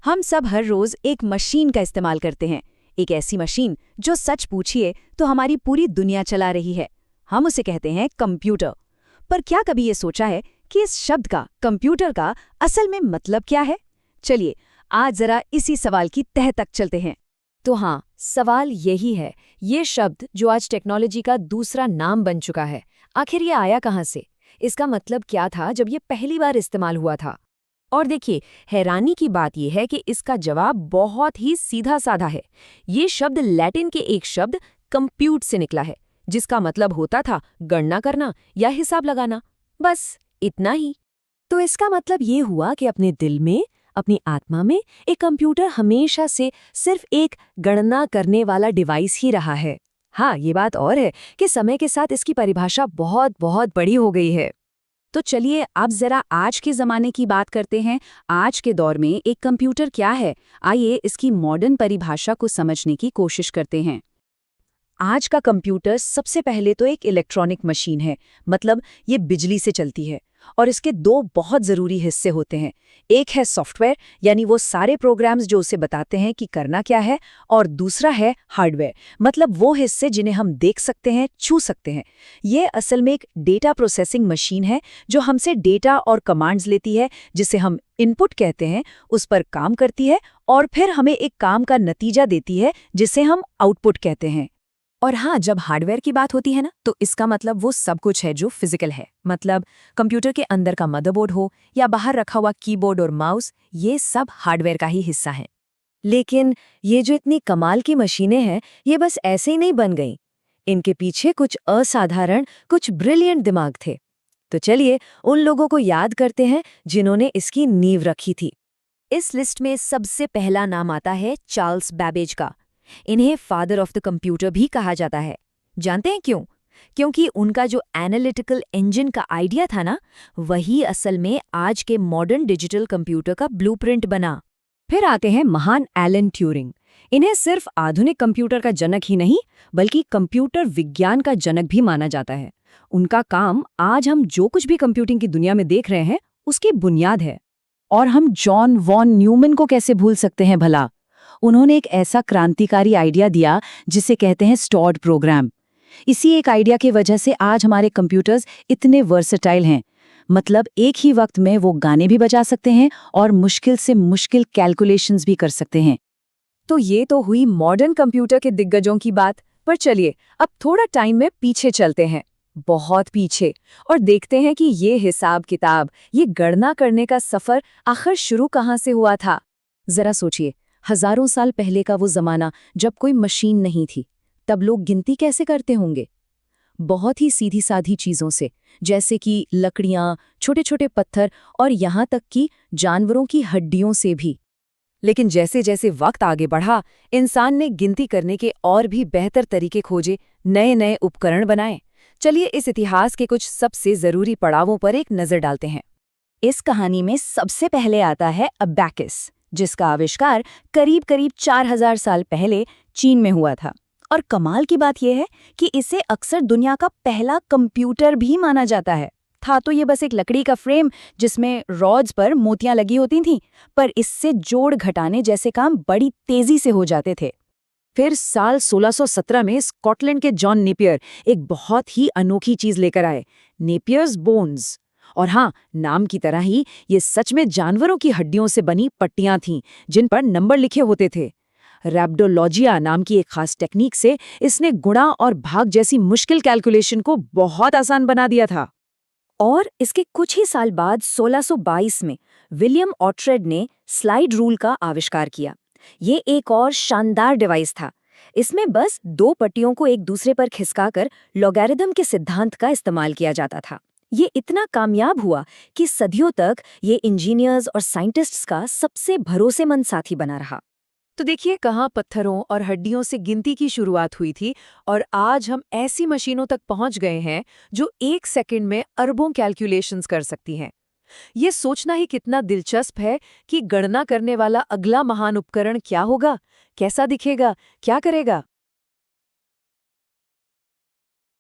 हम सब हर रोज एक मशीन का इस्तेमाल करते हैं। एक ऐसी मशीन जो सच पूछिए तो हमारी पूरी दुनिया चला रही है। हम उसे कहते हैं कंप्यूटर। पर क्या कभी ये सोचा है कि इस शब्द का, कंप्यूटर का, असल में मतलब क्या है? चलिए आज जरा इसी सवाल की तह तक चलते हैं। तो हाँ, सवाल यही है, ये शब्द जो आज टेक्नोलॉजी का दूसरा नाम बन चुका है, आखिर ये आया कहाँ से? इसका मतलब क्या था जब ये पहली बार इस्तेमाल हुआ था? और देखिए, हैरानी की बात यह है कि इसका जवाब बहुत ही सीधा साधा है। ये शब्द लैटिन के एक शब्द कंप्यूट से निकला है, जिसका मतलब होता था गणना करना या हिसाब लगाना। बस इतना ही। तो इसका मतलब ये हुआ कि अपने दिल में, अपनी आत्मा में एक कंप्यूटर हमेशा से सिर्फ एक गणना करने वाला डिवाइस ही रहा है। हाँ, ये बात और है कि समय के साथ इसकी परिभाषा बहुत बहुत बड़ी हो गई है। तो चलिए अब जरा आज के ज़माने की बात करते हैं। आज के दौर में एक कंप्यूटर क्या है? आइए इसकी मॉडर्न परिभाषा को समझने की कोशिश करते हैं। आज का कंप्यूटर सबसे पहले तो एक इलेक्ट्रॉनिक मशीन है, मतलब ये बिजली से चलती है। और इसके दो बहुत ज़रूरी हिस्से होते हैं। एक है सॉफ्टवेयर, यानी वो सारे प्रोग्राम्स जो उसे बताते हैं कि करना क्या है, और दूसरा है हार्डवेयर, मतलब वो हिस्से जिन्हें हम देख सकते हैं, छू सकते हैं। ये असल में एक डेटा प्रोसेसिंग मशीन है जो हमसे डेटा और कमांड्स लेती है, जिसे हम इनपुट कहते हैं, उस पर काम करती है और फिर हमें एक काम का नतीजा देती है जिसे हम आउटपुट कहते हैं। और हाँ, जब हार्डवेयर की बात होती है ना, तो इसका मतलब वो सब कुछ है जो फिजिकल है। मतलब कंप्यूटर के अंदर का मदरबोर्ड हो या बाहर रखा हुआ कीबोर्ड और माउस, ये सब हार्डवेयर का ही हिस्सा है। लेकिन ये जो इतनी कमाल की मशीनें हैं, ये बस ऐसे ही नहीं बन गईं। इनके पीछे कुछ असाधारण, कुछ ब्रिलियंट दिमाग थे। तो चलिए उन लोगों को याद करते हैं जिन्होंने इसकी नींव रखी थी। इस लिस्ट में सबसे पहला नाम आता है चार्ल्स बैबेज का। इन्हें फादर ऑफ द कंप्यूटर भी कहा जाता है। जानते हैं क्यों? क्योंकि उनका जो एनालिटिकल इंजन का आइडिया था ना, वही असल में आज के मॉडर्न डिजिटल कंप्यूटर का ब्लूप्रिंट बना। फिर आते हैं महान एलन ट्यूरिंग। इन्हें सिर्फ आधुनिक कंप्यूटर का जनक ही नहीं, बल्कि कंप्यूटर विज्ञान का जनक भी माना जाता है। उनका काम आज हम जो कुछ भी कंप्यूटिंग की दुनिया में देख रहे हैं, उसकी बुनियाद है। और हम जॉन वॉन न्यूमैन को कैसे भूल सकते हैं भला? उन्होंने एक ऐसा क्रांतिकारी आइडिया दिया जिसे कहते हैं स्टोर्ड प्रोग्राम। इसी एक आइडिया की वजह से आज हमारे कंप्यूटर्स इतने वर्सेटाइल हैं। मतलब एक ही वक्त में वो गाने भी बजा सकते हैं और मुश्किल से मुश्किल कैलकुलेशंस भी कर सकते हैं। तो ये तो हुई मॉडर्न कंप्यूटर के दिग्गजों की बात। पर चलिए अब थोड़ा टाइम में पीछे चलते हैं, बहुत पीछे, और देखते हैं कि ये हिसाब किताब, ये गणना करने का सफर आखिर शुरू कहाँ से हुआ था। जरा सोचिए, हजारों साल पहले का वो जमाना जब कोई मशीन नहीं थी, तब लोग गिनती कैसे करते होंगे? बहुत ही सीधी साधी चीजों से, जैसे कि लकड़ियां, छोटे छोटे पत्थर और यहाँ तक कि जानवरों की हड्डियों से भी। लेकिन जैसे जैसे वक्त आगे बढ़ा, इंसान ने गिनती करने के और भी बेहतर तरीके खोजे, नए नए उपकरण बनाए। चलिए इस इतिहास के कुछ सबसे जरूरी पड़ावों पर एक नजर डालते हैं। इस कहानी में सबसे पहले आता है अबैकस, जिसका आविष्कार करीब करीब 4000 साल पहले चीन में हुआ था। और कमाल की बात यह है कि इसे अक्सर दुनिया का पहला कंप्यूटर भी माना जाता है। था तो ये बस एक लकड़ी का फ्रेम जिसमें रॉड्स पर मोतियां लगी होती थीं, पर इससे जोड़ घटाने जैसे काम बड़ी तेजी से हो जाते थे। फिर साल 1617 में स्कॉटलैंड के जॉन नेपियर एक बहुत ही अनोखी चीज लेकर आए, नेपियर्स बोन्स। और हाँ, नाम की तरह ही ये सच में जानवरों की हड्डियों से बनी पट्टियां थीं जिन पर नंबर लिखे होते थे। रैप्डोलॉजिया नाम की एक खास टेक्निक से इसने गुणा और भाग जैसी मुश्किल कैलकुलेशन को बहुत आसान बना दिया था। और इसके कुछ ही साल बाद 1622 में विलियम ऑट्रेड ने स्लाइड रूल का आविष्कार किया। ये एक और शानदार डिवाइस था। इसमें बस दो पट्टियों को एक दूसरे पर खिसकाकर लॉगरिथम के सिद्धांत का इस्तेमाल किया जाता था। ये इतना कामयाब हुआ कि सदियों तक ये इंजीनियर्स और साइंटिस्ट्स का सबसे भरोसेमंद साथी बना रहा। तो देखिए कहाँ पत्थरों और हड्डियों से गिनती की शुरुआत हुई थी, और आज हम ऐसी मशीनों तक पहुंच गए हैं जो एक सेकंड में अरबों कैलकुलेशंस कर सकती हैं। ये सोचना ही कितना दिलचस्प है कि गणना करने वाला अगला महान उपकरण क्या होगा, कैसा दिखेगा, क्या करेगा।